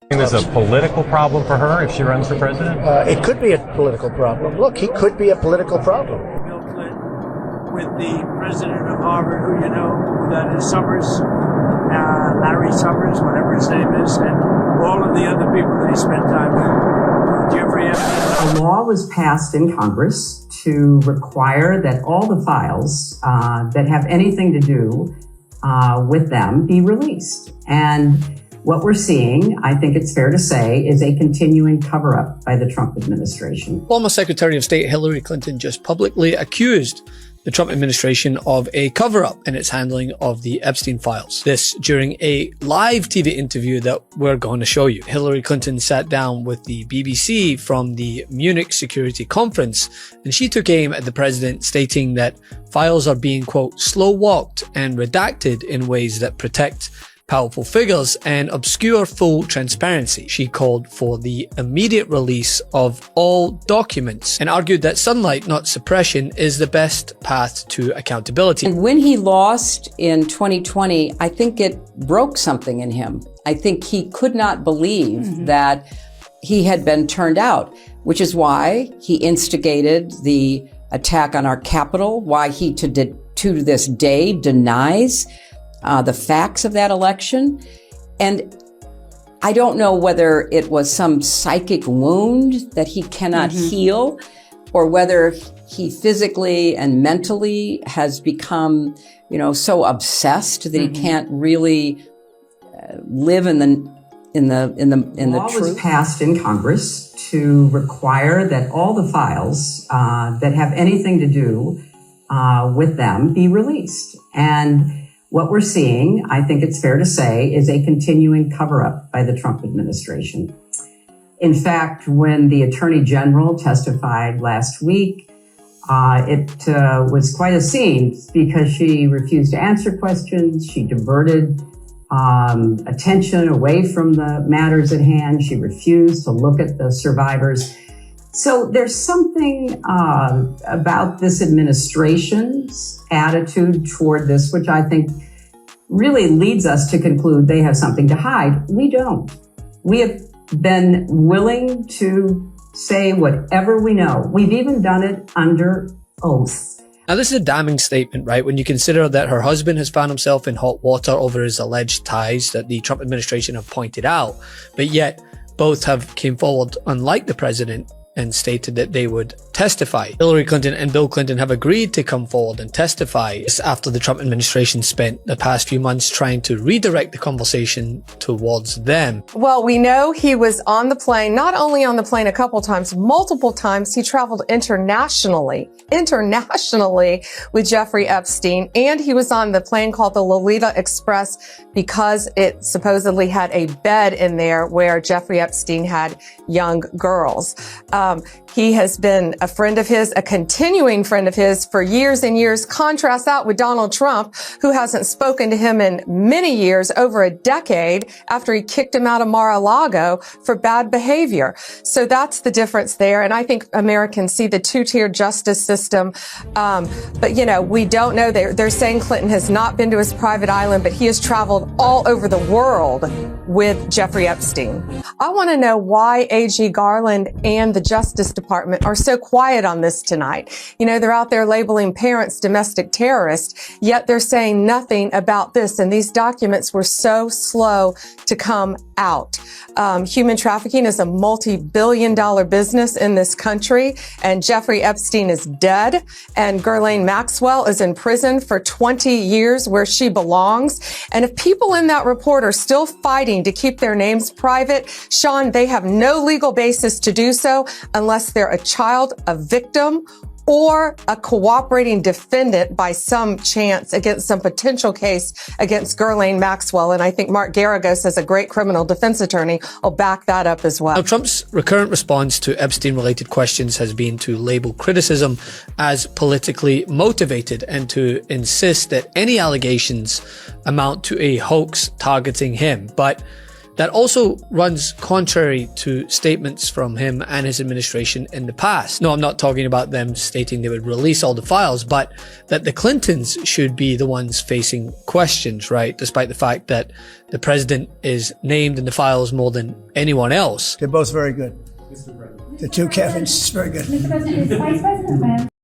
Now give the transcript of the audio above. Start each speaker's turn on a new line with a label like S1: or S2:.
S1: There's a political problem for her if she runs for president?
S2: It could be a political problem. Look, he could be a political problem.
S3: Bill Clinton with the president of Harvard, who you know, that is Summers, Larry Summers, whatever his name is, and all of the other people that he spent time with. Jeffrey Epstein.
S4: A law was passed in Congress to require that all the files that have anything to do with them be released. And what we're seeing, I think it's fair to say, is a continuing cover-up by the Trump administration.
S5: Former Secretary of State Hillary Clinton just publicly accused the Trump administration of a cover-up in its handling of the Epstein files. This during a live TV interview that we're going to show you. Hillary Clinton sat down with the BBC from the Munich Security Conference, and she took aim at the president, stating that files are being, quote, slow-walked and redacted in ways that protect powerful figures and obscure full transparency. She called for the immediate release of all documents and argued that sunlight, not suppression, is the best path to accountability.
S6: And when he lost in 2020, I think it broke something in him. I think he could not believe that he had been turned out, which is why he instigated the attack on our Capitol, why he to this day denies the facts of that election. And I don't know whether it was some psychic wound that he cannot heal, or whether he physically and mentally has become, so obsessed that he can't really live in the
S4: law
S6: truth.
S4: Was passed in Congress to require that all the files that have anything to do with them be released. And what we're seeing, I think it's fair to say, is a continuing cover-up by the Trump administration. In fact, when the Attorney General testified last week, it was quite a scene because she refused to answer questions. She diverted attention away from the matters at hand. She refused to look at the survivors. So there's something about this administration's attitude toward this, which I think really leads us to conclude they have something to hide. We don't. We have been willing to say whatever we know. We've even done it under oath.
S5: Now, this is a damning statement, right? When you consider that her husband has found himself in hot water over his alleged ties that the Trump administration have pointed out, but yet both have came forward, unlike the president, and stated that they would testify. Hillary Clinton and Bill Clinton have agreed to come forward and testify after the Trump administration spent the past few months trying to redirect the conversation towards them.
S7: Well, we know he was on the plane, not only on the plane a couple times, multiple times. He traveled internationally with Jeffrey Epstein, and he was on the plane called the Lolita Express because it supposedly had a bed in there where Jeffrey Epstein had young girls. He has been a friend of his, a continuing friend of his for years and years. Contrast that with Donald Trump, who hasn't spoken to him in many years, over a decade, after he kicked him out of Mar-a-Lago for bad behavior. So that's the difference there. And I think Americans see the two-tier justice system. But, we don't know. They're saying Clinton has not been to his private island, but he has traveled all over the world with Jeffrey Epstein. I want to know why A.G. Garland and the Justice Department are so quiet on this tonight. They're out there labeling parents domestic terrorists, yet they're saying nothing about this. And these documents were so slow to come out. Human trafficking is a multi-billion-dollar business in this country, and Jeffrey Epstein is dead, and Ghislaine Maxwell is in prison for 20 years where she belongs. And if people in that report are still fighting to keep their names private, Sean, they have no legal basis to do so unless they're a child, a victim, or a cooperating defendant by some chance against some potential case against Ghislaine Maxwell. And I think Mark Garagos, as a great criminal defense attorney, will back that up as well.
S5: Now, Trump's recurrent response to Epstein-related questions has been to label criticism as politically motivated and to insist that any allegations amount to a hoax targeting him. But that also runs contrary to statements from him and his administration in the past. No, I'm not talking about them stating they would release all the files, but that the Clintons should be the ones facing questions, right? Despite the fact that the president is named in the files more than anyone else.
S8: They're both very good. The two Kevins, very good.
S9: Mr. President, is Vice President